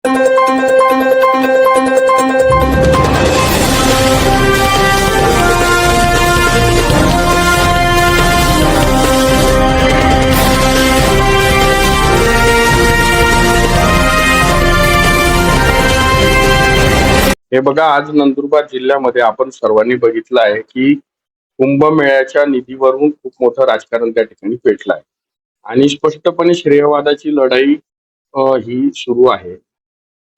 हे बघा, आज नंदुरबार जिल्ह्यामध्ये आपण सर्वांनी बघितलं आहे की कुंभमेळ्याच्या निधीवरून खूप मोठं राजकारण त्या ठिकाणी पेटलं आहे आणि स्पष्टपणे श्रेयवादाची लढाई ही सुरू आहे.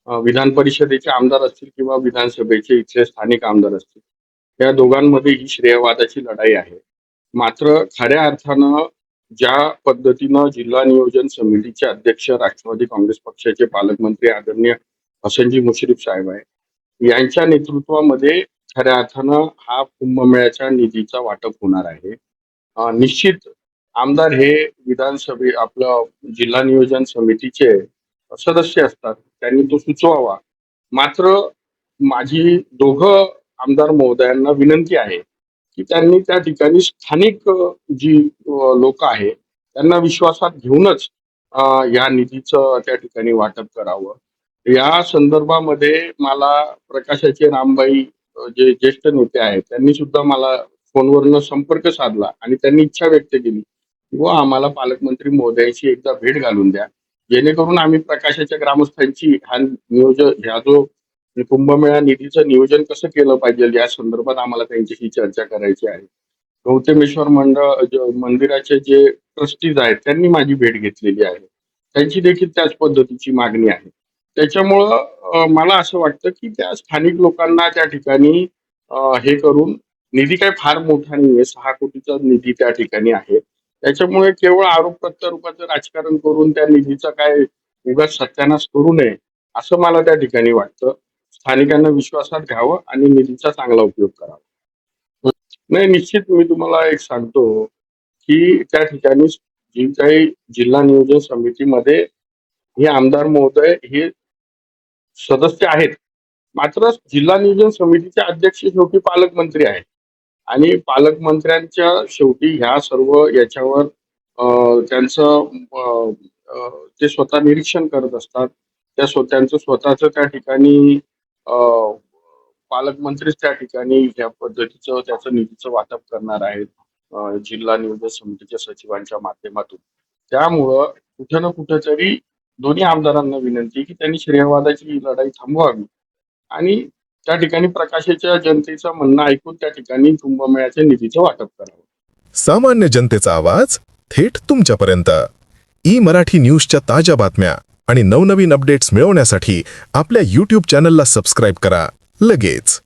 विधान परिषदेचे आमदार असतील किंवा विधानसभेचे इथले स्थानिक आमदार असतील, या दोघांमध्ये ही श्रेयवादाची लढाई आहे. मात्र खऱ्या अर्थानं ज्या पद्धतीनं जिल्हा नियोजन समितीचे अध्यक्ष राष्ट्रवादी काँग्रेस पक्षाचे पालकमंत्री आदरणीय हसनजी मुश्रीफ साहेब आहे, यांच्या नेतृत्वामध्ये खऱ्या अर्थानं हा कुंभमेळ्याच्या निधीचा वाटप होणार आहे. निश्चित आमदार हे विधानसभे आपलं जिल्हा नियोजन समितीचे सदस्य असतात, त्यांनी तो सुचवावा. मात्र माझी दोघं आमदार महोदयांना विनंती आहे की त्यांनी त्या ठिकाणी स्थानिक जी लोक आहे त्यांना विश्वासात घेऊनच या निधीचं त्या ठिकाणी वाटप करावं. या संदर्भामध्ये मला प्रकाशाचे रामबाई जे ज्येष्ठ नेते आहेत त्यांनी सुद्धा मला फोनवरनं संपर्क साधला आणि त्यांनी इच्छा व्यक्त केली व आम्हाला पालकमंत्री महोदयांची एकदा भेट घालून द्या, जेणेकरून आम्ही प्रकाशाच्या ग्रामस्थांची ह्या जो कुंभमेळा निधीचं नियोजन कसं केलं पाहिजे या संदर्भात आम्हाला त्यांच्याशी चर्चा करायची आहे. गौतमेश्वर मंदिराचे जे ट्रस्टीज आहेत त्यांनी माझी भेट घेतलेली आहे, त्यांची देखील त्याच पद्धतीची मागणी आहे. त्याच्यामुळं मला असं वाटतं की त्या स्थानिक लोकांना त्या ठिकाणी हे करून, निधी काय फार मोठा नाहीये, 6 कोटीचा निधी त्या ठिकाणी आहे. त्याच्यामुळे केवळ आरोप प्रत्यारोपाचं राजकारण करून त्या निधीचा काय उगाच सत्यानाश करू नये असं मला त्या ठिकाणी वाटतं. स्थानिकांना विश्वासात घ्यावं आणि निधीचा चांगला उपयोग करावा. नाही, निश्चित मी तुम्हाला एक सांगतो की त्या ठिकाणी जी काही जिल्हा नियोजन समितीमध्ये हे आमदार महोदय हे सदस्य आहेत, मात्र जिल्हा नियोजन समितीचे अध्यक्ष शेवटी पालकमंत्री आहेत आणि पालकमंत्र्यांच्या शेवटी ह्या सर्व याच्यावर त्यांचं ते स्वतः निरीक्षण करत असतात. त्यांचं स्वतःच त्या ठिकाणी पालकमंत्रीच त्या ठिकाणी ह्या पद्धतीचं त्याचं निधीचं वाटप करणार आहेत जिल्हा नियोजन समितीच्या सचिवांच्या माध्यमातून. त्यामुळं कुठं ना कुठेतरी दोन्ही आमदारांना विनंती की त्यांनी श्रेयवादाची लढाई थांबवावी आणि त्या ठिकाणी प्रकाशाच्या जनतेचं म्हणणं ऐकून त्या ठिकाणी कुंभमेळ्याच्या निधीचं वाटप करावं. सामान्य जनतेचा आवाज थेट तुमच्यापर्यंत. ई मराठी न्यूजच्या ताज्या बातम्या आणि नवनवीन अपडेट्स मिळवण्यासाठी आपल्या YouTube चॅनलला सबस्क्राईब करा लगेच.